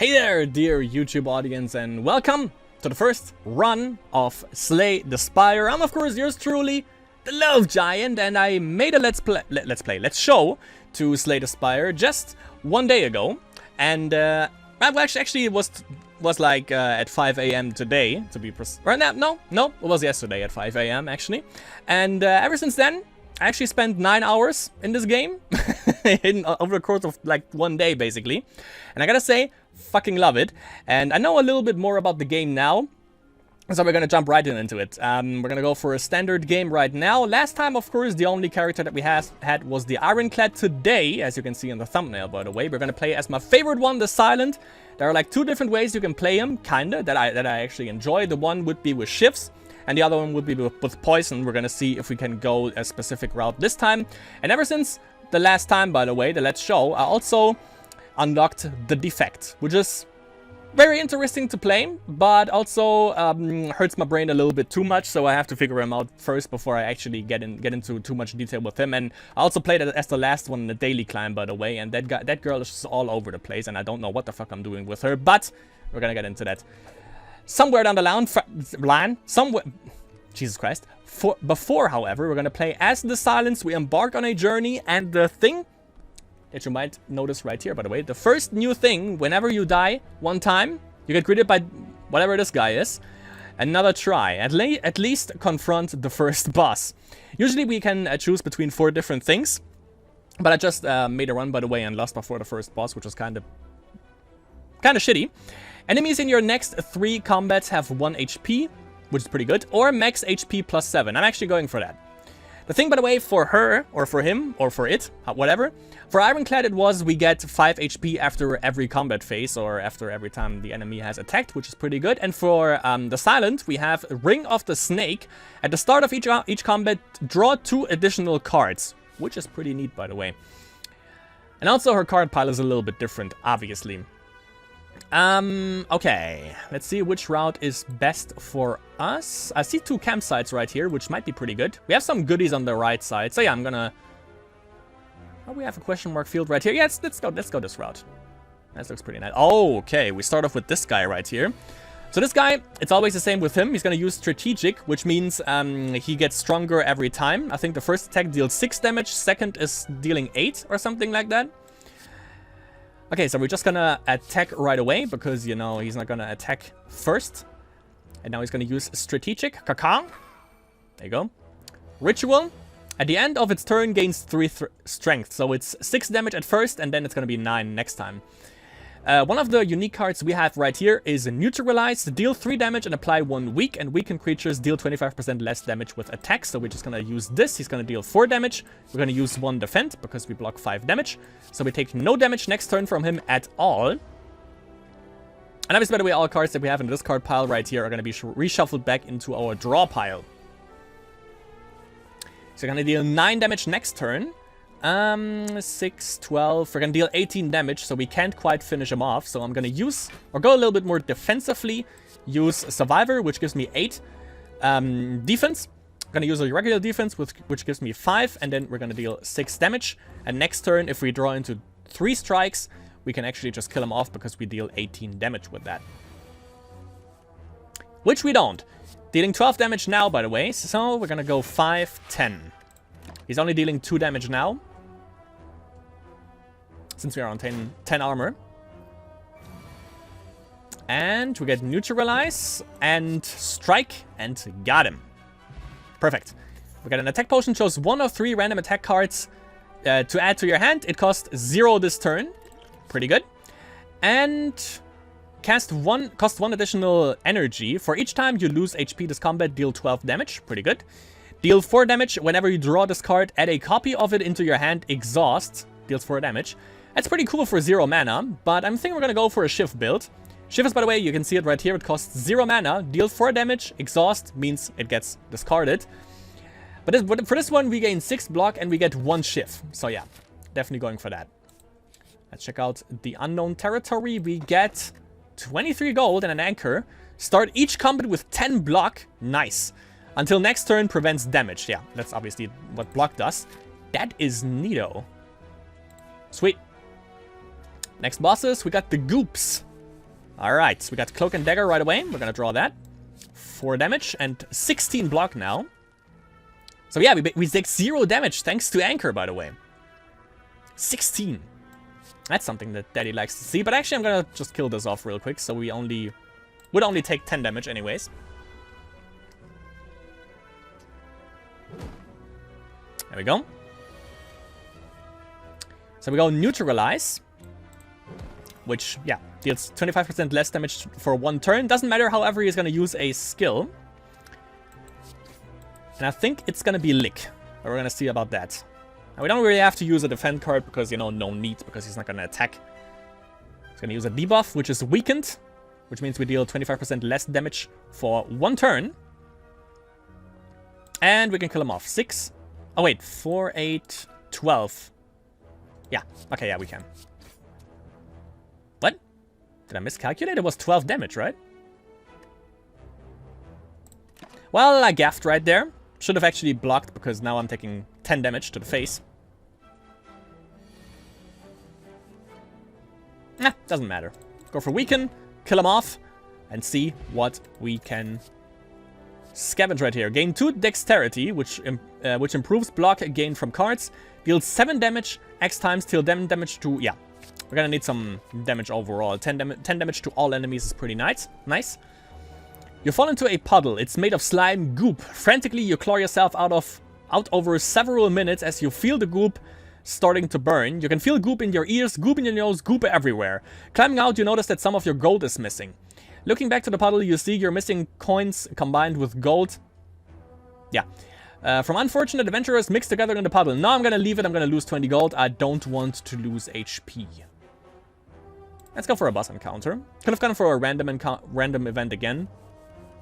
Hey there, dear YouTube audience, and welcome to the first run of Slay the Spire. I'm, of course, yours truly, the Love Giant, and I made a let's show to Slay the Spire just one day ago. And, actually, it was like at 5 a.m. today, to be precise. No, it was yesterday at 5 a.m. actually. And ever since then, I actually spent 9 hours in this game over the course of like one day, basically. And I gotta say, fucking love it. And I know a little bit more about the game now, so we're gonna jump right into it. We're gonna go for a standard game right now. Last time, of course, the only character that we had was the Ironclad. Today, as you can see in the thumbnail, by the way, we're gonna play as my favorite one, the Silent. There are like two different ways you can play him, kinda, that I actually enjoy. The one would be with shifts, and the other one would be with poison. We're gonna see if we can go a specific route this time. And ever since the last time, by the way, the Let's Show, I also unlocked the Defect, which is very interesting to play, but also hurts my brain a little bit too much, so I have to figure him out first before I actually get into too much detail with him. And I also played it as the last one in the daily climb, by the way, and that girl is just all over the place, and I don't know what the fuck I'm doing with her, but we're gonna get into that somewhere down the line, somewhere. Jesus Christ. Before, however, we're gonna play as the Silence. We embark on a journey, and the thing that you might notice right here, by the way, the first new thing, whenever you die one time, you get greeted by whatever this guy is. Another try. At least confront the first boss. Usually we can choose between 4 different things, but I just made a run, by the way, and lost before the first boss, which was kind of shitty. Enemies in your next 3 combats have 1 HP, which is pretty good, or max HP plus 7. I'm actually going for that. The thing, by the way, for her, or for him, or for it, whatever, for Ironclad it was we get 5 HP after every combat phase, or after every time the enemy has attacked, which is pretty good. And for the Silent, we have Ring of the Snake. At the start of each combat, draw 2 additional cards, which is pretty neat, by the way. And also her card pile is a little bit different, obviously. Okay, let's see which route is best for us. I see 2 campsites right here, which might be pretty good. We have some goodies on the right side, so yeah, I'm gonna... Oh, we have a question mark field right here. Yes, let's go this route. That looks pretty nice. Oh, okay, we start off with this guy right here. So this guy, it's always the same with him. He's gonna use Strategic, which means he gets stronger every time. I think the first attack deals 6 damage, second is dealing 8 or something like that. Okay, so we're just gonna attack right away, because, you know, he's not gonna attack first. And now he's gonna use Strategic. Kakang. There you go. Ritual. At the end of its turn, gains 3 strength. So it's 6 damage at first, and then it's gonna be 9 next time. One of the unique cards we have right here is Neutralize. Deal 3 damage and apply 1 weak, and weakened creatures deal 25% less damage with attacks. So we're just gonna use this. He's gonna deal 4 damage. We're gonna use 1 defend, because we block 5 damage. So we take no damage next turn from him at all. And obviously, by the way, all cards that we have in this card pile right here are gonna be reshuffled back into our draw pile. So we're gonna deal 9 damage next turn. 6, 12, we're gonna deal 18 damage, so we can't quite finish him off. So I'm gonna use, or go a little bit more defensively, use Survivor, which gives me 8 defense. I'm gonna use a regular defense, which gives me 5, and then we're gonna deal 6 damage. And next turn, if we draw into 3 strikes, we can actually just kill him off, because we deal 18 damage with that. Which we don't. Dealing 12 damage now, by the way, so we're gonna go 5, 10. He's only dealing 2 damage now, since we are on 10 armor. And we get Neutralize and Strike, and got him. Perfect. We got an attack potion, chose 1 of 3 random attack cards to add to your hand. It costs 0 this turn. Pretty good. And cost 1 additional energy. For each time you lose HP this combat, deal 12 damage. Pretty good. Deal 4 damage whenever you draw this card. Add a copy of it into your hand. Exhaust. Deals 4 damage. That's pretty cool for 0 mana, but I'm thinking we're gonna go for a Shift build. Shift is, by the way, you can see it right here. It costs 0 mana. Deals 4 damage. Exhaust means it gets discarded. But for this one, we gain 6 block and we get 1 Shift. So yeah, definitely going for that. Let's check out the unknown territory. We get 23 gold and an anchor. Start each combat with 10 block. Nice. Until next turn, prevents damage. Yeah, that's obviously what block does. That is neato. Sweet. Next bosses, we got the Goops. Alright, we got Cloak and Dagger right away. We're gonna draw that. 4 damage and 16 block now. So yeah, we take 0 damage thanks to Anchor, by the way. 16. That's something that Daddy likes to see. But actually, I'm gonna just kill this off real quick, so we would only take 10 damage anyways. There we go. So we go Neutralize, which, yeah, deals 25% less damage for 1 turn. Doesn't matter, however, he's going to use a skill. And I think it's going to be Lick. But we're going to see about that. Now, we don't really have to use a defend card because, you know, no need, because he's not going to attack. He's going to use a debuff, which is weakened, which means we deal 25% less damage for 1 turn. And we can kill him off. 6. Oh, wait. 4, 8, 12. Yeah. Okay, yeah, we can. What? Did I miscalculate? It was 12 damage, right? Well, I gaffed right there. Should have actually blocked because now I'm taking 10 damage to the face. Nah, doesn't matter. Go for Weaken, kill him off, and see what we can scavenge right here. Gain 2 dexterity, which improves block gain from cards. Deals 7 damage, X times, deal damage to... Yeah, we're gonna need some damage overall. 10 damage to all enemies is pretty nice. You fall into a puddle. It's made of slime goop. Frantically, you claw yourself out over several minutes as you feel the goop starting to burn. You can feel goop in your ears, goop in your nose, goop everywhere. Climbing out, you notice that some of your gold is missing. Looking back to the puddle, you see your missing coins combined with gold. Yeah. From unfortunate adventurers mixed together in the puddle. Now I'm gonna leave it. I'm gonna lose 20 gold. I don't want to lose HP. Let's go for a boss encounter. Could have gone for a random event again.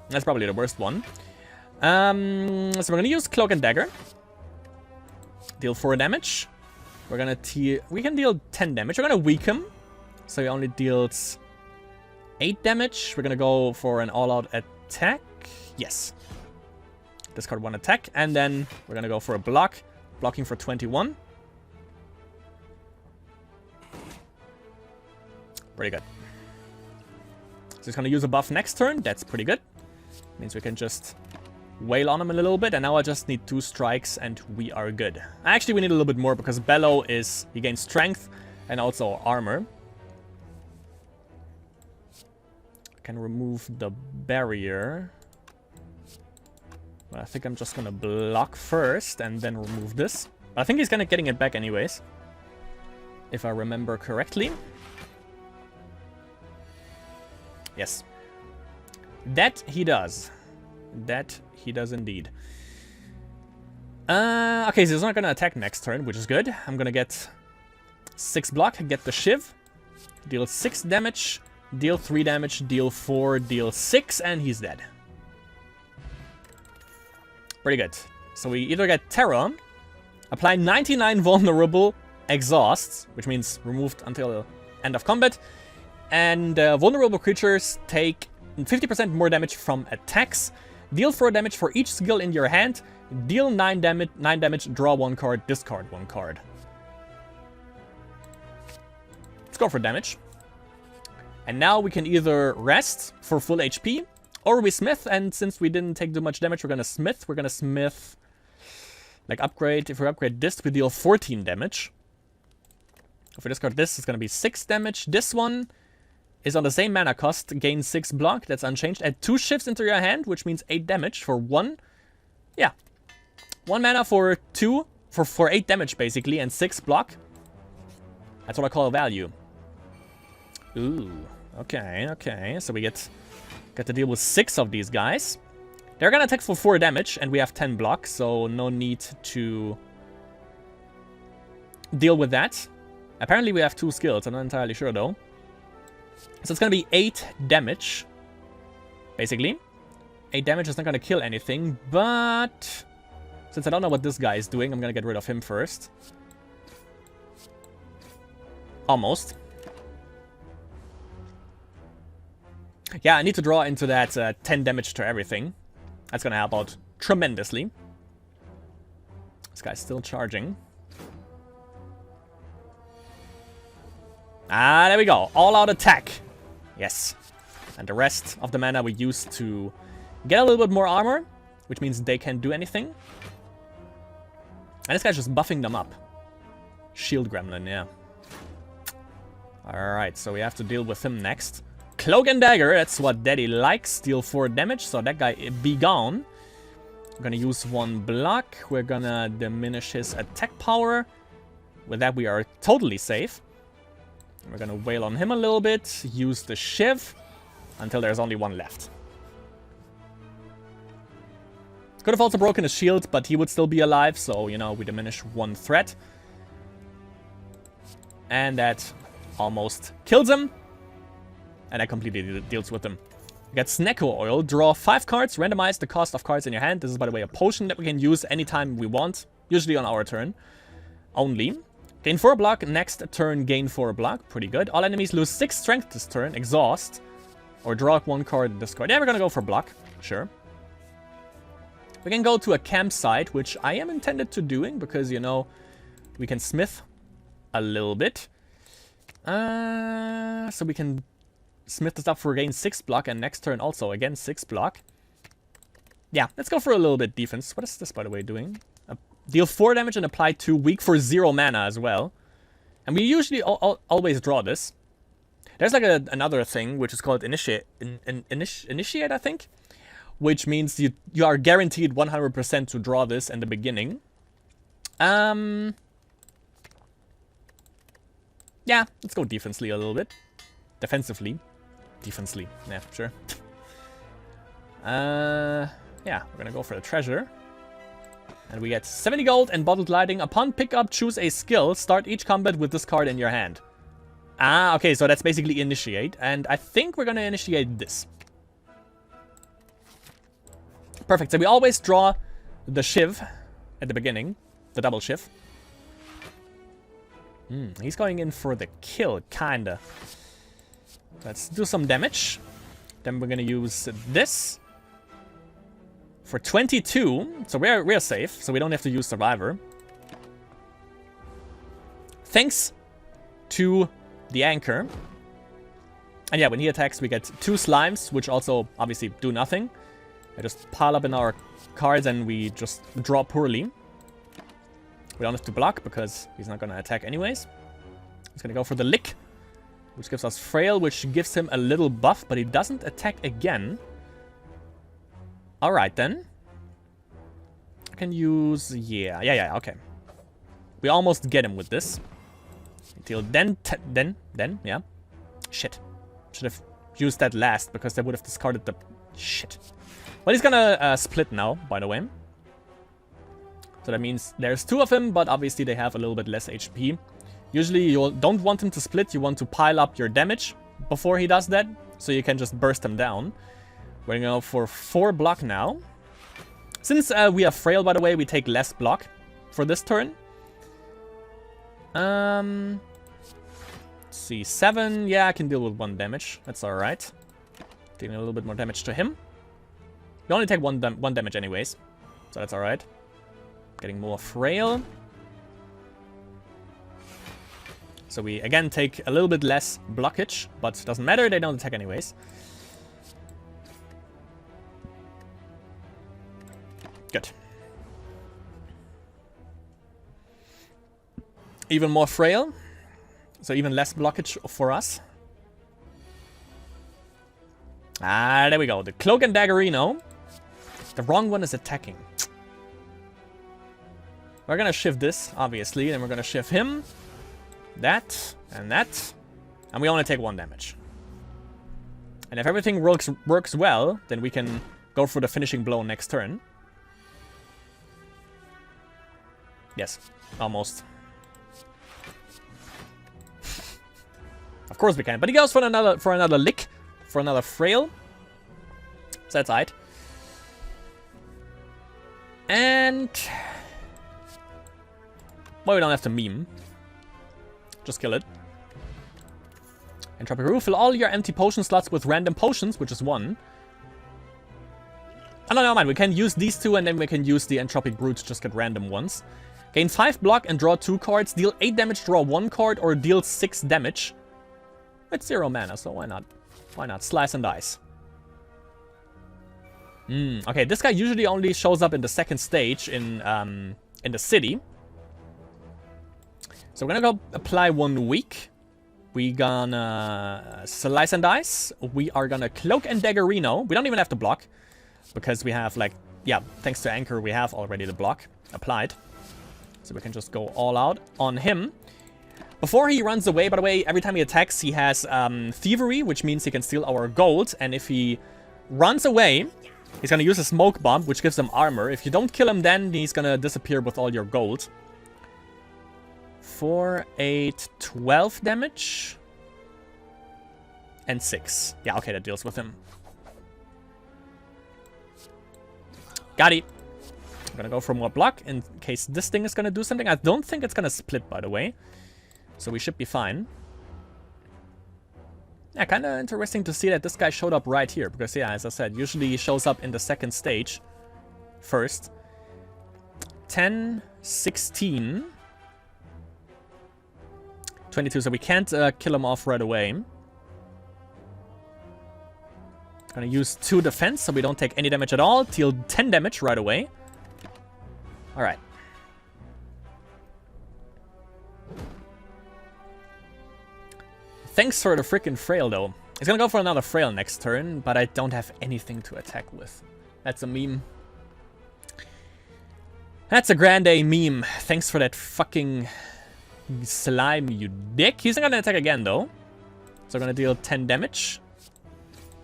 That's probably the worst one. So we're gonna use Cloak and Dagger. Deal 4 damage. We can deal 10 damage. We're gonna weaken. So he only deals 8 damage. We're gonna go for an all-out attack. Yes. Discard 1 attack. And then we're gonna go for a block. Blocking for 21. Pretty good. So he's gonna use a buff next turn. That's pretty good. Means we can just wail on him a little bit. And now I just need 2 strikes and we are good. Actually, we need a little bit more because Bellow he gains strength and also armor. I can remove the barrier. But I think I'm just gonna block first and then remove this. But I think he's getting it back anyways, if I remember correctly. Yes. That he does. That he does indeed. Okay, so he's not gonna attack next turn, which is good. I'm gonna get 6 block, get the Shiv. Deal 6 damage, deal 3 damage, deal 4, deal 6, and he's dead. Pretty good. So we either get Terror, apply 99 vulnerable exhausts, which means removed until end of combat, and vulnerable creatures take 50% more damage from attacks, deal 4 damage for each skill in your hand, deal 9 damage, draw 1 card, discard 1 card. Let's go for damage. And now we can either rest for full HP, or we smith, and since we didn't take too much damage, we're gonna smith. We're gonna smith, like upgrade. If we upgrade this, we deal 14 damage. If we discard this, it's gonna be 6 damage. This one is on the same mana cost, gain 6 block, that's unchanged. Add 2 shifts into your hand, which means 8 damage for 1. Yeah. 1 mana for 2, for 8 damage basically, and 6 block. That's what I call a value. Ooh, okay. So we get to deal with 6 of these guys. They're gonna attack for 4 damage, and we have 10 block, so no need to deal with that. Apparently we have 2 skills, I'm not entirely sure though. So it's gonna be 8 damage, basically. 8 damage is not gonna kill anything, but since I don't know what this guy is doing, I'm gonna get rid of him first. Almost. Yeah, I need to draw into that 10 damage to everything. That's gonna help out tremendously. This guy's still charging. Ah, there we go. All-out attack. Yes. And the rest of the mana we use to get a little bit more armor, which means they can't do anything. And this guy's just buffing them up. Shield Gremlin, yeah. Alright, so we have to deal with him next. Cloak and Dagger, that's what Daddy likes. Deal 4 damage, so that guy be gone. We're gonna use 1 block. We're gonna diminish his attack power. With that, we are totally safe. We're gonna wail on him a little bit. Use the Shiv until there's only 1 left. Could have also broken his shield, but he would still be alive, so, you know, we diminish 1 threat. And that almost kills him. And that completely deals with him. We get Snecko Oil. Draw 5 cards. Randomize the cost of cards in your hand. This is, by the way, a potion that we can use anytime we want. Usually on our turn. Only. Gain 4 block. Next turn, gain 4 block. Pretty good. All enemies lose 6 strength this turn. Exhaust. Or draw 1 card and discard. Yeah, we're gonna go for block. Sure. We can go to a campsite, which I am intended to doing. Because, you know, we can smith a little bit. So we can smith this up for gain 6 block, and next turn also again 6 block. Yeah, let's go for a little bit defense. What is this, by the way, doing? Deal 4 damage and apply 2 weak for 0 mana as well. And we usually always draw this. There's like another thing, which is called Initiate, I think. Which means you are guaranteed 100% to draw this in the beginning. Yeah, let's go defensively a little bit. Defensively. Defensively. Yeah, sure. Yeah, we're gonna go for the treasure. And we get 70 gold and bottled lighting. Upon pickup, choose a skill. Start each combat with this card in your hand. Ah, okay, so that's basically initiate. And I think we're gonna initiate this. Perfect, so we always draw the Shiv at the beginning. The double Shiv. He's going in for the kill, kinda. Let's do some damage. Then we're gonna use this for 22. So we're safe, so we don't have to use Survivor. Thanks to the Anchor. And yeah, when he attacks, we get 2 slimes, which also obviously do nothing. They just pile up in our cards and we just draw poorly. We don't have to block because he's not going to attack anyways. He's going to go for the Lick, which gives us Frail, which gives him a little buff, but he doesn't attack again. Alright then. I can use... Yeah, okay. We almost get him with this. Until then, yeah. Shit. Should have used that last, because they would have discarded the... Shit. Well, he's gonna split now, by the way. So that means there's 2 of him, but obviously they have a little bit less HP. Usually you don't want him to split, you want to pile up your damage before he does that, so you can just burst him down. We're gonna go for 4 block now. Since we have Frail, by the way, we take less block for this turn. Let's see, 7, yeah, I can deal with 1 damage, that's alright. Dealing a little bit more damage to him. You only take 1 damage anyways, so that's alright. Getting more Frail. So we again take a little bit less blockage, but it doesn't matter, they don't attack anyways. Good. Even more Frail, so even less blockage for us. Ah, there we go. The Cloak and Daggerino. The wrong one is attacking. We're gonna shift this, obviously, and we're gonna shift him. That, and that. And we only take 1 damage. And if everything works well, then we can go for the finishing blow next turn. Yes, almost. Of course we can, but he goes for another Lick, for another Frail. So that's alright. And... well, we don't have to meme. Just kill it. Entropic Roof. Fill all your empty potion slots with random potions, which is 1. Oh, no, never mind. We can use these 2, and then we can use the Entropic Brew to just get random ones. Gain 5 block and draw 2 cards. Deal 8 damage, draw 1 card, or deal 6 damage. It's 0 mana, so why not? Why not? Slice and dice. Okay, this guy usually only shows up in the second stage in the city. So we're gonna go apply 1 week. We gonna slice and dice. We are gonna cloak and daggerino. We don't even have to block because we have like, yeah, thanks to anchor we have already the block applied. So we can just go all out on him. Before he runs away, by the way, every time he attacks he has thievery, which means he can steal our gold. And if he runs away, he's gonna use a smoke bomb, which gives him armor. If you don't kill him, then he's gonna disappear with all your gold. 4, 8, 12 damage. And 6. Yeah, okay, that deals with him. Got it. I'm gonna go for more block in case this thing is gonna do something. I don't think it's gonna split, by the way. So we should be fine. Yeah, kind of interesting to see that this guy showed up right here. Because, yeah, as I said, usually he shows up in the second stage first. 10, 16... 22, so we can't kill him off right away. Gonna use 2 defense, so we don't take any damage at all. Deal 10 damage right away. Alright. Thanks for the freaking frail, though. He's gonna go for another frail next turn, but I don't have anything to attack with. That's a meme. That's a grande meme. Thanks for that fucking... slime, you dick. He's not gonna attack again, though. So I'm gonna deal 10 damage.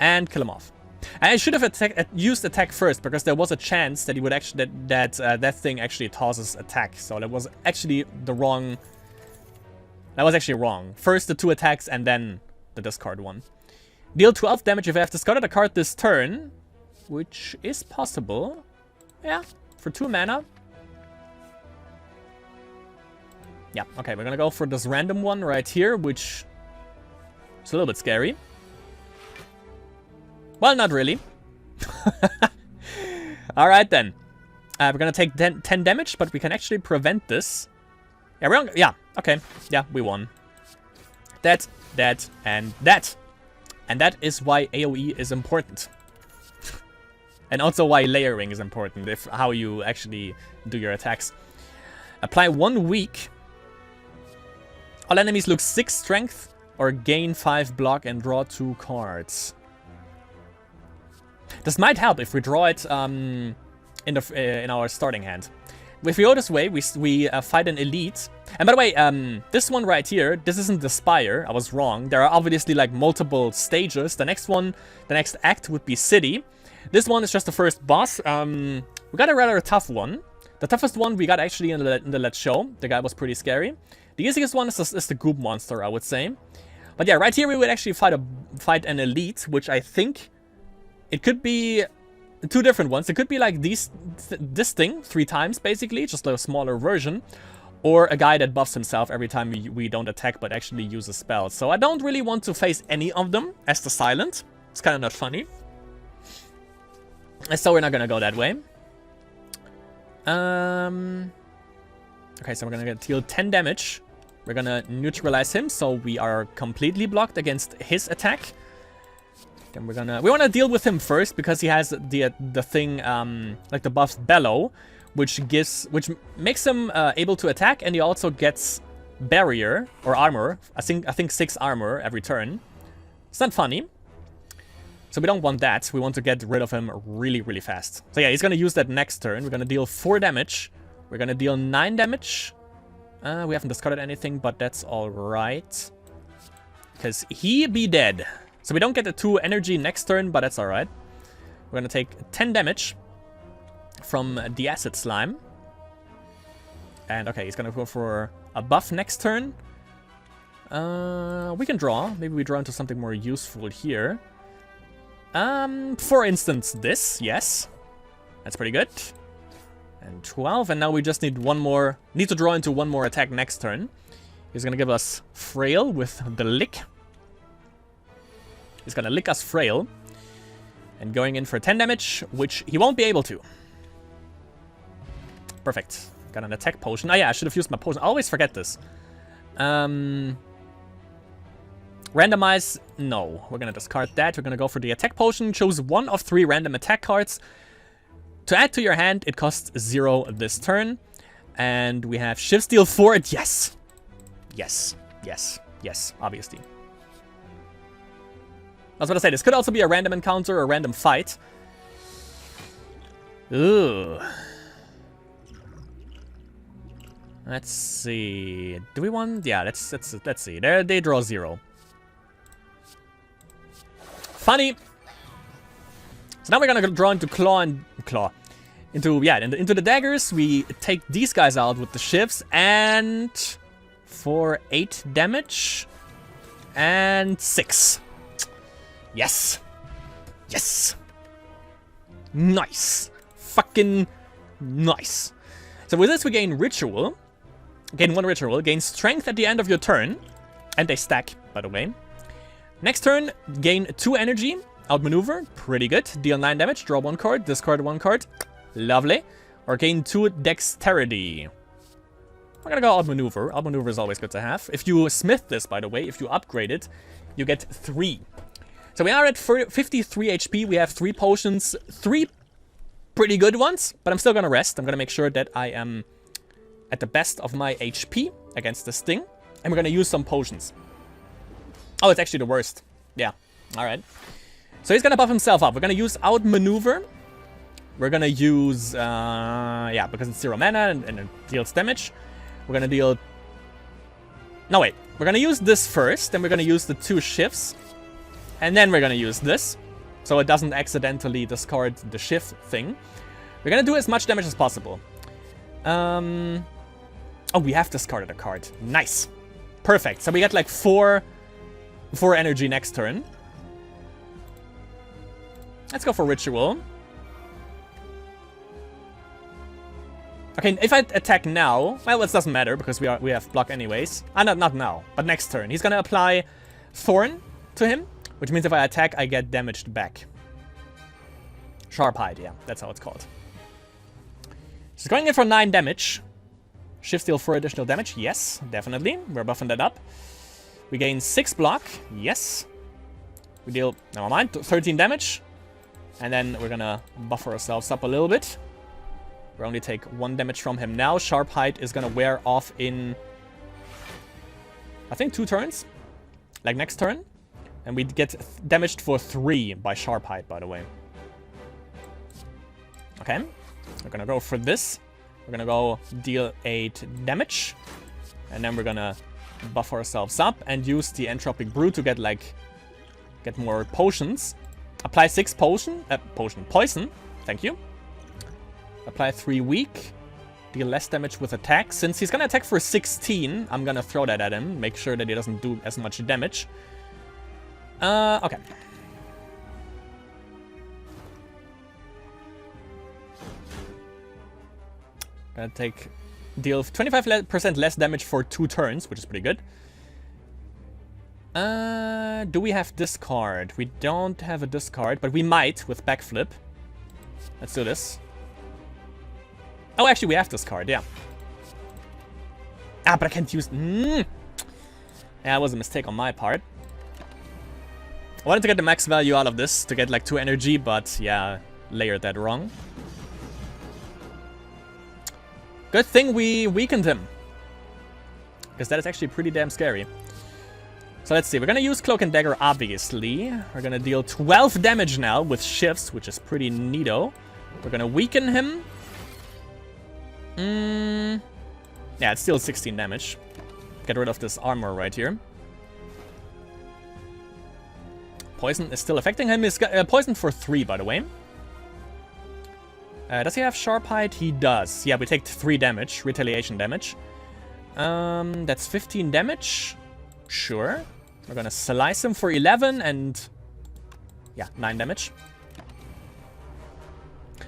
And kill him off. And I should have used attack first, because there was a chance that he would actually... that thing actually tosses attack. So that was actually the wrong... That was actually wrong. First the 2 attacks, and then the discard one. Deal 12 damage if I have discarded a card this turn. Which is possible. Yeah, for 2 mana. Yeah, okay, we're gonna go for this random one right here, which is a little bit scary. Well, not really. Alright then. We're gonna take 10 damage, but we can actually prevent this. Yeah, okay. Yeah, we won. That, and that. And that is why AoE is important. And also why layering is important, if how you actually do your attacks. Apply 1 week. All enemies lose 6 strength or gain 5 block and draw 2 cards. This might help if we draw it in our starting hand. If we go this way, we fight an elite. And by the way, this one right here, this isn't the Spire. I was wrong. There are obviously like multiple stages. The next one, the next act would be City. This one is just the first boss. We got a rather tough one. The toughest one we got actually in the Let's Show. The guy was pretty scary. The easiest one is the goop monster, I would say. But yeah, right here we would actually fight an elite, which I think it could be 2 different ones. It could be like this thing 3 times, basically, just like a smaller version. Or a guy that buffs himself every time we don't attack, but actually use a spell. So I don't really want to face any of them as the silent. It's kind of not funny. So we're not gonna go that way. Okay, so we're gonna deal 10 damage. We're gonna neutralize him, so we are completely blocked against his attack. Then we wanna deal with him first because he has the thing like the buff Bellow, which makes him able to attack, and he also gets barrier or armor. I think 6 armor every turn. It's not funny. So we don't want that. We want to get rid of him really, really fast. So yeah, he's gonna use that next turn. We're gonna deal 4 damage. We're gonna deal 9 damage. We haven't discarded anything, but that's alright. Because he be dead. So we don't get the 2 energy next turn, but that's alright. We're gonna take 10 damage from the acid slime. And okay, he's gonna go for a buff next turn. We can draw. Maybe we draw into something more useful here. For instance, this, yes. That's pretty good. And 12, and now we just need one more. Need to draw into 1 more attack next turn. He's gonna give us Frail with the lick. He's gonna lick us Frail. And going in for 10 damage, which he won't be able to. Perfect. Got an attack potion. Oh yeah, I should have used my potion. I always forget this. Randomize, no. We're gonna discard that. We're gonna go for the attack potion. Choose one of 3 random attack cards. To add to your hand, it costs 0 this turn. And we have Shift Steal for it. Yes. Yes. Yes. Yes. Obviously. I was about to say, this could also be a random encounter or a random fight. Ooh. Let's see. Do we want? Yeah, let's see. There they draw 0. Funny. So now we're gonna draw into into the daggers. We take these guys out with the shifts, and for 8 damage and 6. Yes. Yes. Nice. Fucking nice. So with this we gain ritual. Gain 1 ritual. Gain strength at the end of your turn. And they stack, by the way. Next turn, gain 2 energy. Outmaneuver. Pretty good. Deal 9 damage. Draw 1 card. Discard 1 card. Lovely. Or gain 2 dexterity. We're gonna go outmaneuver. Outmaneuver is always good to have. If you smith this, by the way, if you upgrade it, you get 3. So we are at 53 HP. We have 3 potions. 3 pretty good ones. But I'm still gonna rest. I'm gonna make sure that I am at the best of my HP against this thing. And we're gonna use some potions. Oh, it's actually the worst. Yeah. Alright. So he's gonna buff himself up. We're gonna use outmaneuver. We're gonna use, yeah, because it's 0 mana and it deals damage. We're gonna deal... No, wait. We're gonna use this first, then we're gonna use the 2 shifts. And then we're gonna use this, so it doesn't accidentally discard the shift thing. We're gonna do as much damage as possible. Oh, we have discarded a card. Nice. Perfect. So we get like 4 energy next turn. Let's go for ritual. Okay, if I attack now, well, it doesn't matter because we have block anyways. Not now, but next turn. He's gonna apply Thorn to him, which means if I attack, I get damaged back. Sharp Hide, yeah, that's how it's called. She's going in for 9 damage. Shift Steal for additional damage, yes, definitely. We're buffing that up. We gain 6 block, yes. We deal, never mind, 13 damage. And then we're gonna buffer ourselves up a little bit. We only take 1 damage from him now. Sharp Hide is gonna wear off in, I think, 2 turns. Like next turn. And we get damaged for 3 by Sharp Hide, by the way. Okay. We're gonna go for this. We're gonna go deal 8 damage. And then we're gonna buff ourselves up and use the Entropic Brew to get more potions. Apply 6 poison. Thank you. Apply 3 weak. Deal less damage with attack. Since he's gonna attack for 16, I'm gonna throw that at him. Make sure that he doesn't do as much damage. Okay. Gonna deal 25% less damage for 2 turns, which is pretty good. Do we have discard? We don't have a discard, but we might with backflip. Let's do this. Oh, actually, we have discard, yeah. Ah, but I can't use... Yeah, that was a mistake on my part. I wanted to get the max value out of this to get like 2 energy, but yeah, layered that wrong. Good thing we weakened him. Because that is actually pretty damn scary. So let's see, we're gonna use Cloak and Dagger, obviously. We're gonna deal 12 damage now with shifts, which is pretty neato. We're gonna weaken him. Yeah, it's still 16 damage. Get rid of this armor right here. Poison is still affecting him. He's poisoned for 3, by the way. Does he have Sharp Hide? He does. Yeah, we take 3 damage, retaliation damage. That's 15 damage. Sure. We're gonna slice him for 11 and... yeah, 9 damage.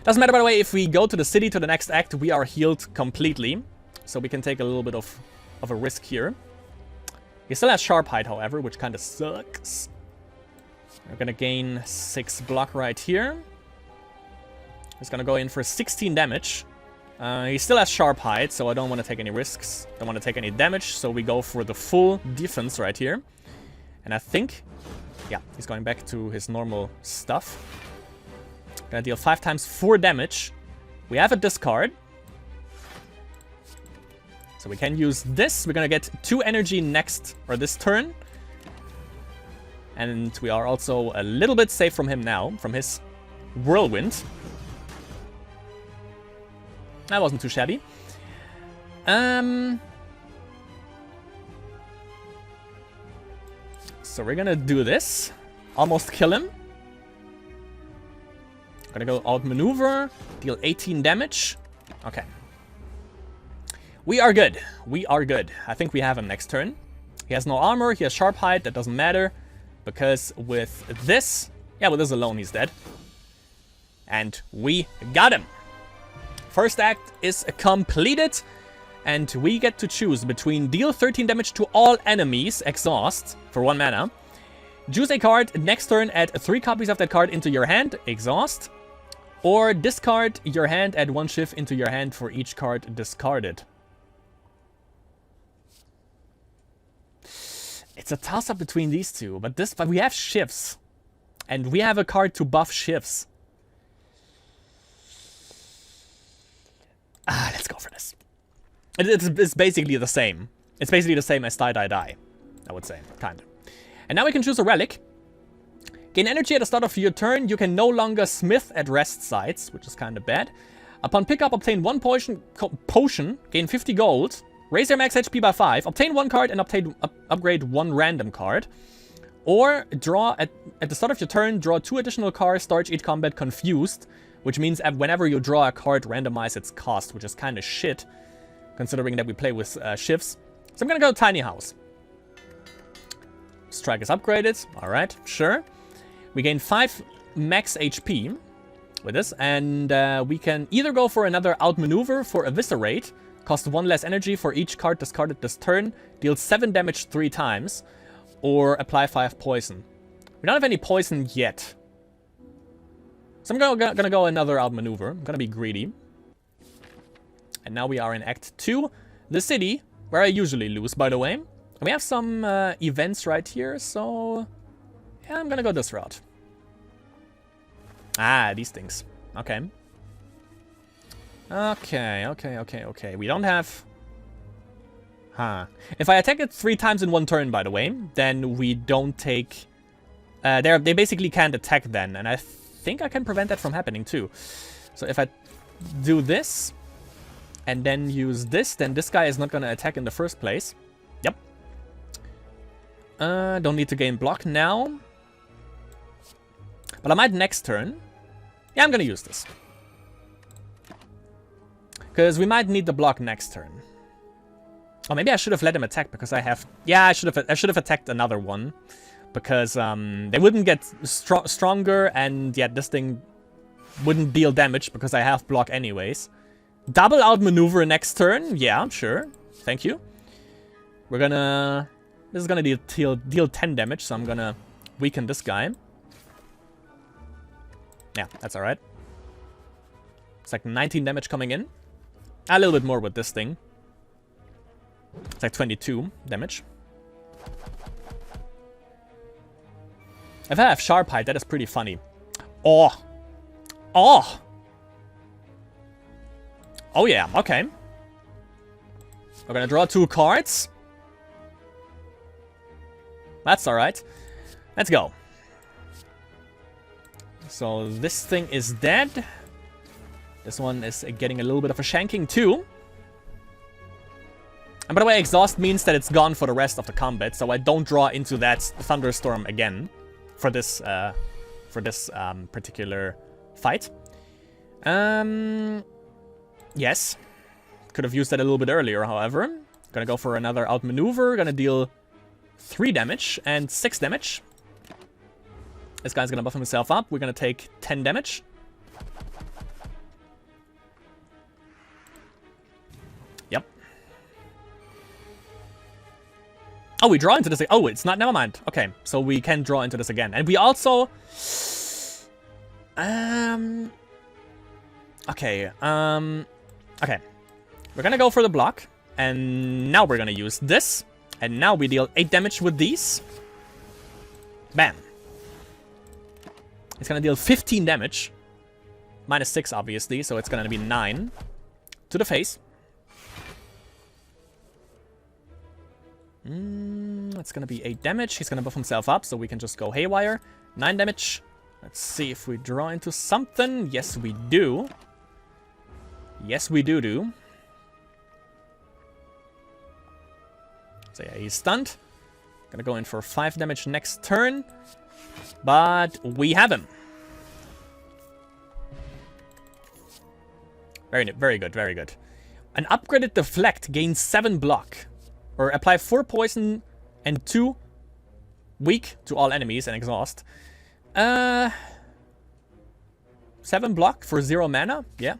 Doesn't matter, by the way, if we go to the city to the next act, we are healed completely. So we can take a little bit of a risk here. He still has Sharp Hide, however, which kind of sucks. We're gonna gain 6 block right here. He's gonna go in for 16 damage. He still has Sharp Hide, so I don't want to take any risks. Don't want to take any damage, so we go for the full defense right here. And I think, yeah, he's going back to his normal stuff. Gonna deal 5 times 4 damage. We have a discard. So we can use this. We're gonna get 2 energy next, or this turn. And we are also a little bit safe from him now, from his whirlwind. That wasn't too shabby. So we're gonna do this. Almost kill him. Gonna go outmaneuver, deal 18 damage. Okay. We are good. We are good. I think we have him next turn. He has no armor, he has sharp hide, that doesn't matter. Because with this, yeah, with this alone he's dead. And we got him. First act is completed. And we get to choose between deal 13 damage to all enemies, exhaust, for 1 mana. Choose a card next turn, add 3 copies of that card into your hand, exhaust. Or discard your hand, add 1 shift into your hand for each card discarded. It's a toss-up between these two, but we have shifts. And we have a card to buff shifts. Let's go for this. It's basically the same. It's basically the same as Die, Die, Die, I would say, kind of. And now we can choose a relic. Gain energy at the start of your turn. You can no longer smith at rest sites, which is kind of bad. Upon pickup, obtain 1 potion, gain 50 gold, raise your max HP by 5, obtain 1 card, and upgrade 1 random card. Or draw at the start of your turn, draw 2 additional cards, start each combat confused, which means whenever you draw a card, randomize its cost, which is kind of shit, considering that we play with shifts. So I'm gonna go Tiny House. Strike is upgraded. Alright, sure. We gain 5 max HP with this, and we can either go for another outmaneuver for Eviscerate, cost 1 less energy for each card discarded this turn, deals 7 damage 3 times, or apply 5 poison. We don't have any poison yet. So I'm gonna go another outmaneuver. I'm gonna be greedy. And now we are in Act 2, the city, where I usually lose, by the way. And we have some events right here, so yeah, I'm gonna go this route. Ah, these things. Okay. Okay. We don't have... Huh. If I attack it 3 times in 1 turn, by the way, then we don't take... they basically can't attack then, and I think I can prevent that from happening too. So if I do this, and then use this, then this guy is not gonna attack in the first place. Yep. Don't need to gain block now. But I might next turn. Yeah, I'm gonna use this. Because we might need the block next turn. Or maybe I should have let him attack because I have... Yeah, I should have attacked another one. Because they wouldn't get stronger, and yet this thing wouldn't deal damage because I have block anyways. Double outmaneuver next turn. Yeah, sure. Thank you. We're gonna... This is gonna deal 10 damage, so I'm gonna weaken this guy. Yeah, that's alright. It's like 19 damage coming in. A little bit more with this thing. It's like 22 damage. If I have Sharp Hide, that is pretty funny. Oh! Oh! Oh yeah, okay. We're gonna draw 2 cards. That's alright. Let's go. So this thing is dead. This one is getting a little bit of a shanking too. And by the way, exhaust means that it's gone for the rest of the combat, so I don't draw into that thunderstorm again for this particular fight. Yes. Could have used that a little bit earlier, however. Gonna go for another outmaneuver. Gonna deal 3 damage and 6 damage. This guy's gonna buff himself up. We're gonna take 10 damage. Yep. Oh, we draw into this. Oh, it's not. Never mind. Okay, so we can draw into this again. And we also... Okay. Okay. We're gonna go for the block. And now we're gonna use this. And now we deal 8 damage with these. Bam. It's gonna deal 15 damage. Minus 6, obviously, so it's gonna be 9. To the face. It's gonna be 8 damage. He's gonna buff himself up, so we can just go haywire. 9 damage. Let's see if we draw into something. Yes, we do. Yes, we do. So yeah, he's stunned. Gonna go in for 5 damage next turn. But we have him. Very good, very good. An upgraded deflect gains 7 block. Or apply 4 poison and 2 weak to all enemies and exhaust. 7 block for 0 mana? Yeah.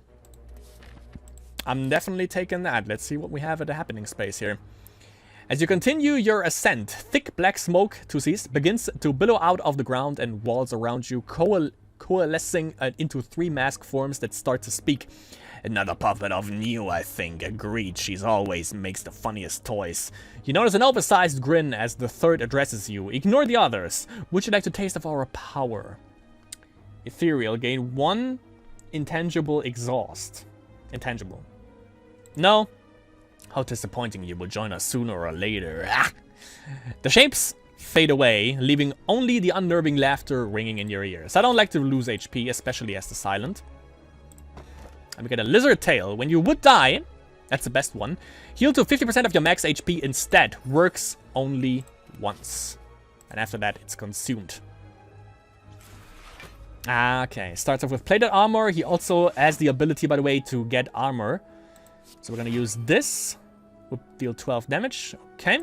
I'm definitely taking that. Let's see what we have at the happening space here. As you continue your ascent, thick black smoke to cease begins to billow out of the ground and walls around you, coalescing into 3 mask forms that start to speak. Another puppet of new, I think. Agreed, she's always makes the funniest toys. You notice an oversized grin as the third addresses you. Ignore the others. Would you like to taste of our power? Ethereal, gain 1 intangible exhaust. Intangible. No. How disappointing, you will join us sooner or later. Ah. The shapes fade away, leaving only the unnerving laughter ringing in your ears. I don't like to lose HP, especially as the silent. And we get a lizard tail. When you would die, that's the best one. Heal to 50% of your max HP instead. Works only once. And after that, it's consumed. Okay, starts off with plated armor. He also has the ability, by the way, to get armor. So we're gonna use this. We'll deal 12 damage. Okay.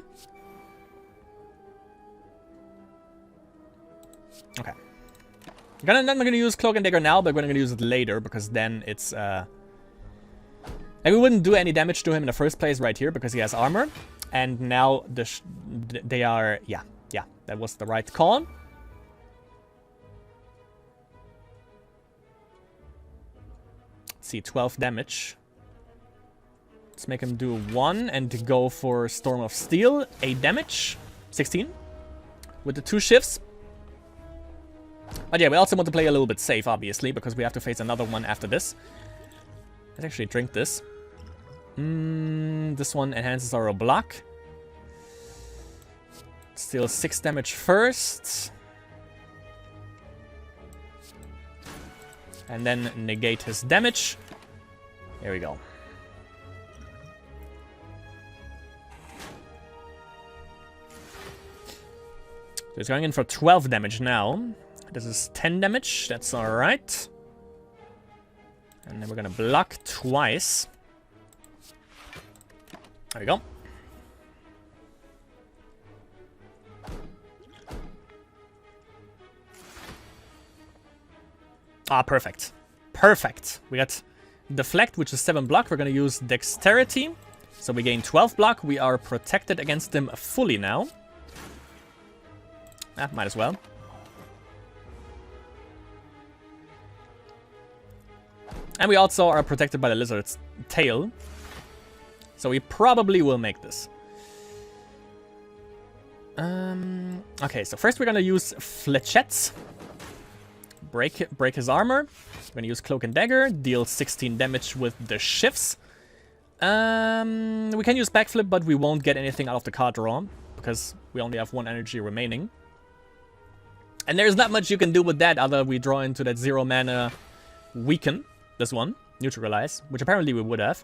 Okay. I'm not gonna use Cloak and Dagger now, but we're gonna use it later, because then it's like we wouldn't do any damage to him in the first place right here because he has armor. And now they are yeah, that was the right call. Let's see, 12 damage. Let's make him do 1 and go for Storm of Steel. 8 damage. 16. With the 2 shifts. But yeah, we also want to play a little bit safe, obviously, because we have to face another one after this. Let's actually drink this. This one enhances our block. Still 6 damage first. And then negate his damage. There we go. So he's going in for 12 damage now. This is 10 damage. That's alright. And then we're gonna block twice. There we go. Ah, perfect. Perfect. We got Deflect, which is 7 block. We're gonna use Dexterity. So we gain 12 block. We are protected against them fully now. Ah, might as well. And we also are protected by the lizard's tail. So we probably will make this. Okay, so first we're gonna use Flechettes. Break his armor. We're gonna use Cloak and Dagger. Deal 16 damage with the shifts. We can use Backflip, but we won't get anything out of the card draw. Because we only have 1 energy remaining. And there's not much you can do with that other we draw into that 0 mana weaken. This one. Neutralize. Which apparently we would have.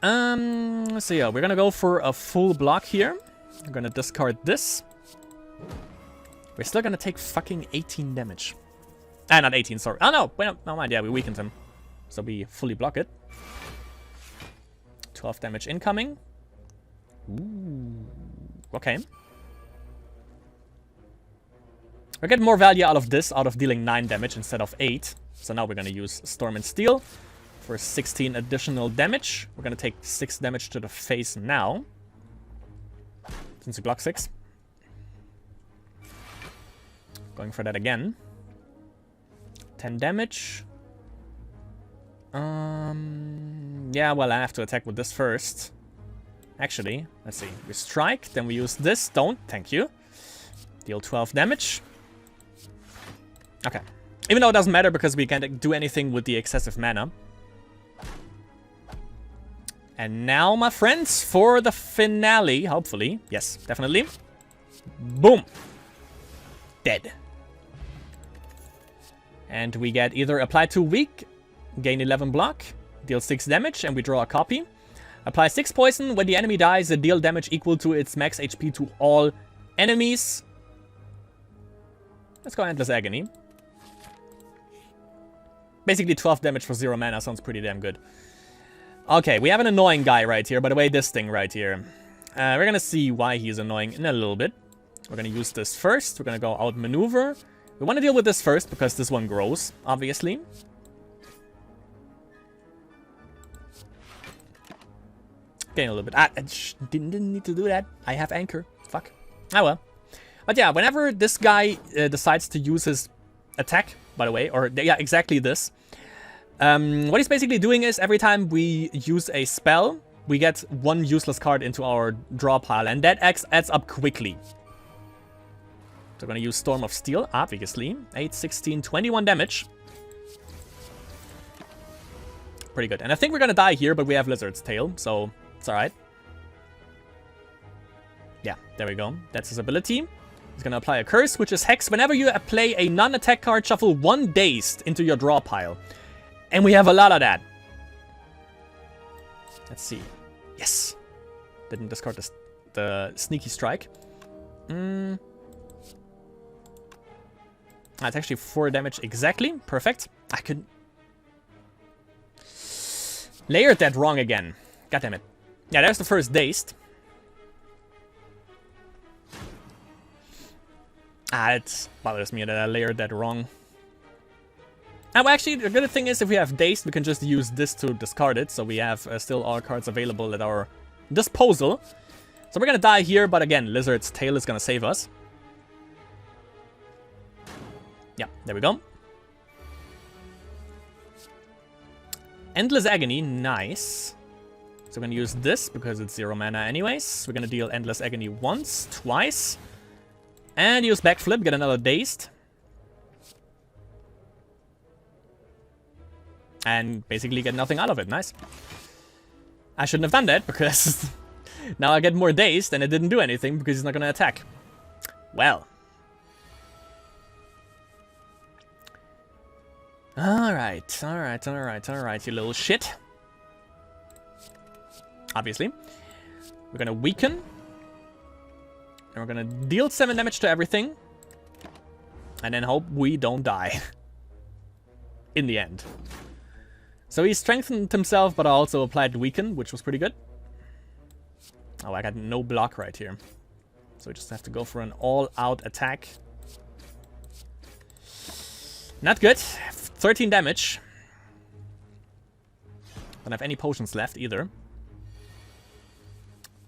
So yeah, we're gonna go for a full block here. I'm gonna discard this. We're still gonna take fucking 18 damage. Ah, not 18, sorry. Oh no, wait, no mind, yeah, we weakened him. So we fully block it. 12 damage incoming. Ooh, okay. We're getting more value out of this, out of dealing 9 damage instead of 8. So now we're gonna use Storm and Steel for 16 additional damage. We're gonna take 6 damage to the face now. Since we block 6. Going for that again. 10 damage. Yeah, well, I have to attack with this first. Actually, let's see. We strike, then we use this. Don't, thank you. Deal 12 damage. Okay. Even though it doesn't matter because we can't do anything with the excessive mana. And now, my friends, for the finale, hopefully. Yes, definitely. Boom. Dead. And we get either apply 2 weak, gain 11 block, deal 6 damage, and we draw a copy. Apply 6 poison. When the enemy dies, deal damage equal to its max HP to all enemies. Let's go Endless Agony. Basically 12 damage for 0 mana sounds pretty damn good. Okay, we have an annoying guy right here. By the way, this thing right here. We're gonna see why he's annoying in a little bit. We're gonna use this first. We're gonna go outmaneuver. We want to deal with this first because this one grows, obviously. Getting a little bit. I didn't need to do that. I have anchor. Fuck. Ah well. But yeah, whenever this guy decides to use his attack, by the way, or yeah, exactly this. What he's basically doing is every time we use a spell, we get 1 useless card into our draw pile, and that adds up quickly. So we're gonna use Storm of Steel, obviously. 8, 16, 21 damage. Pretty good. And I think we're gonna die here, but we have Lizard's Tail, so it's alright. Yeah, there we go. That's his ability. He's gonna apply a curse, which is Hex. Whenever you play a non-attack card, shuffle 1 Dazed into your draw pile. And we have a lot of that. Let's see. Yes! Didn't discard the Sneaky Strike. That's actually 4 damage exactly. Perfect. I could... Layered that wrong again. God damn it. Yeah, there's the first Dazed. It bothers me that I layered that wrong. Well, actually, the good thing is if we have Dazed, we can just use this to discard it. So we have still all cards available at our disposal. So we're gonna die here, but again, Lizard's Tail is gonna save us. Yeah, there we go. Endless Agony, nice. So we're gonna use this because it's 0 mana anyways. We're gonna deal Endless Agony once, twice. And use Backflip, get another Dazed. And basically get nothing out of it, nice. I shouldn't have done that because now I get more Dazed and it didn't do anything because he's not gonna attack. Well. Alright, you little shit. Obviously. We're gonna weaken. And we're gonna deal 7 damage to everything. And then hope we don't die. In the end. So he strengthened himself, but I also applied weaken, which was pretty good. Oh, I got no block right here. So we just have to go for an all-out attack. Not good. 13 damage. Don't have any potions left either.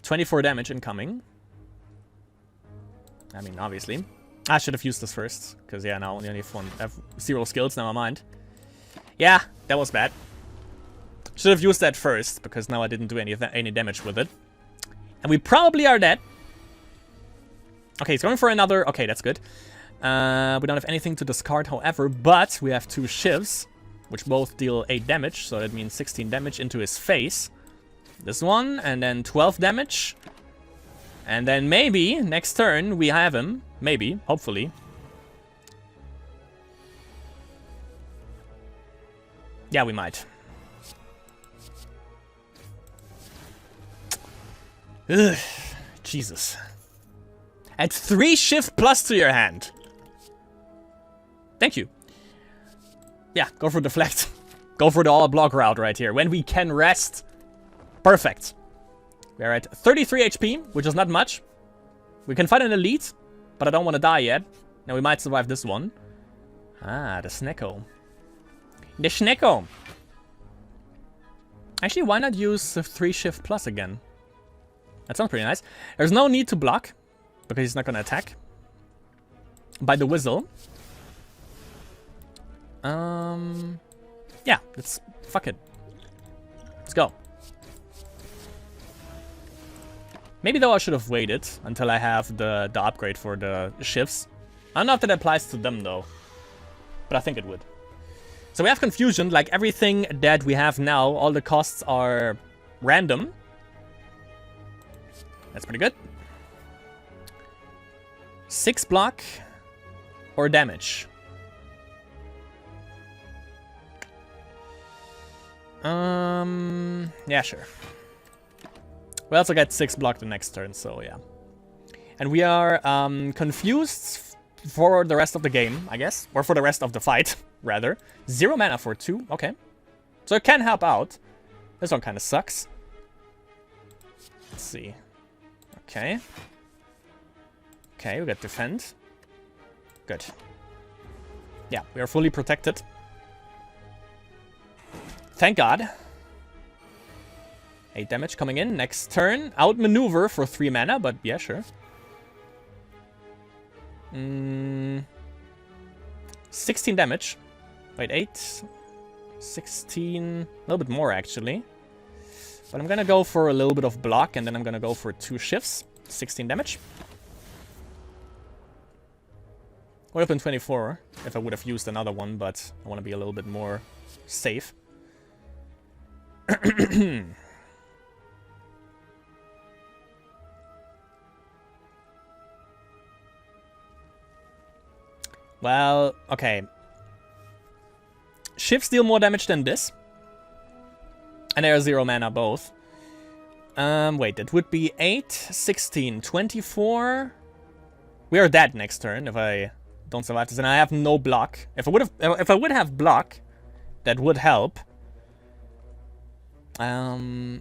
24 damage incoming. I mean, obviously. I should have used this first. Because, yeah, now only have 0 skills, never mind. Yeah, that was bad. Should have used that first, because now I didn't do any damage with it. And we probably are dead. Okay, he's going for another... Okay, that's good. We don't have anything to discard, however, but we have 2 shivs, which both deal 8 damage, so that means 16 damage into his face. This one, and then 12 damage. And then maybe, next turn, we have him. Maybe, hopefully. Yeah, we might. Ugh, Jesus. Add 3 shift plus to your hand. Thank you. Yeah, go for deflect. Go for the all block route right here. When we can rest. Perfect. We are at 33 HP, which is not much. We can fight an elite, but I don't want to die yet. Now we might survive this one. Ah, the Snecko. The Snecko. Actually, why not use 3 shift plus again? That sounds pretty nice. There's no need to block, because he's not going to attack. By the whistle. Yeah, let's... Fuck it. Let's go. Maybe though I should have waited until I have the upgrade for the shifts. I don't know if that applies to them though, but I think it would. So we have confusion, like everything that we have now, all the costs are random. That's pretty good. 6 block or damage. Yeah, sure. We also get 6 block the next turn, so yeah. And we are confused for the rest of the game, I guess. Or for the rest of the fight, rather. 0 mana for 2, okay. So it can help out. This one kind of sucks. Let's see. Okay. Okay, we got defend. Good. Yeah, we are fully protected. Thank God. 8 damage coming in. Next turn. Outmaneuver for 3 mana, but yeah, sure. 16 damage. Wait, 8. 16. A little bit more, actually. But I'm gonna go for a little bit of block, and then I'm gonna go for 2 shifts. 16 damage. Would have been 24 if I would have used another one, but I want to be a little bit more safe. Well, okay. Shifts deal more damage than this. And they are 0 mana both. Wait, that would be 8, 16, 24. We are dead next turn if I don't survive this, and I have no block. If I would have block, that would help. I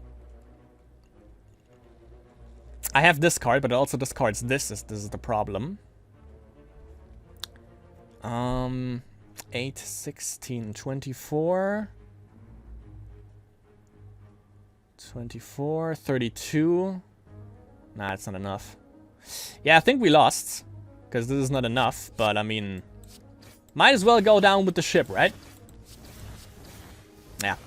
have this card, but it also discards this. This is the problem. 8, 16, 24. 24, 32. Nah, that's not enough. Yeah, I think we lost. Because this is not enough, but I mean... Might as well go down with the ship, right? Yeah.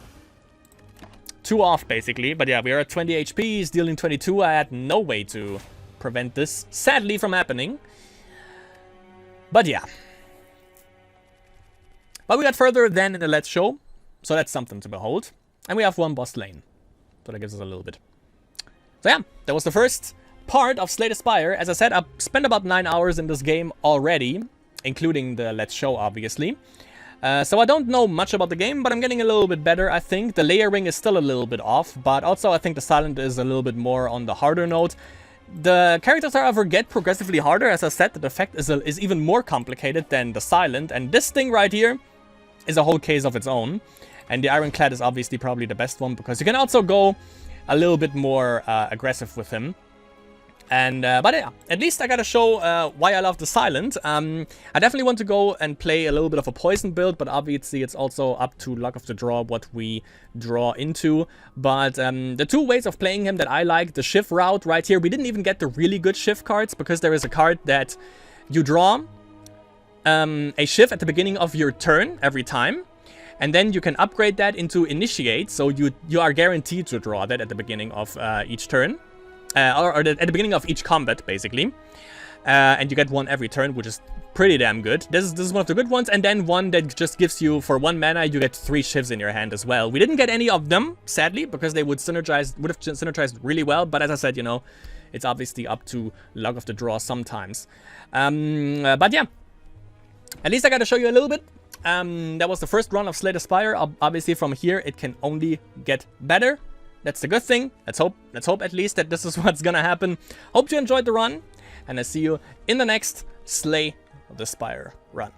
2 off, basically. But yeah, we are at 20 HP, he's dealing 22. I had no way to prevent this, sadly, from happening. But yeah. But we got further than in the Let's Show. So that's something to behold. And we have 1 boss lane. So that gives us a little bit. So yeah, that was the first part of Slay the Spire. As I said, I've spent about 9 hours in this game already, including the Let's Show, obviously. So I don't know much about the game, but I'm getting a little bit better, I think. The layering is still a little bit off, but also I think the silent is a little bit more on the harder note. The characters, however, get progressively harder. As I said, the effect is even more complicated than the silent, and this thing right here is a whole case of its own. And the Ironclad is obviously probably the best one, because you can also go a little bit more aggressive with him. And but yeah, at least I gotta show why I love the silent. I definitely want to go and play a little bit of a poison build, but obviously it's also up to luck of the draw what we draw into. But the 2 ways of playing him that I like, the shift route right here, we didn't even get the really good shift cards, because there is a card that you draw a shift at the beginning of your turn every time. And then you can upgrade that into Initiate, so you are guaranteed to draw that at the beginning of each turn. Or at the beginning of each combat, basically. And you get 1 every turn, which is pretty damn good. This is one of the good ones. And then one that just gives you, for 1 mana, you get 3 shifts in your hand as well. We didn't get any of them, sadly, because they would have synergized really well. But as I said, you know, it's obviously up to luck of the draw sometimes. But yeah, at least I got to show you a little bit. That was the first run of Slay the Spire. Obviously, from here, it can only get better. That's the good thing. Let's hope at least that this is what's gonna happen. Hope you enjoyed the run, and I see you in the next Slay the Spire run.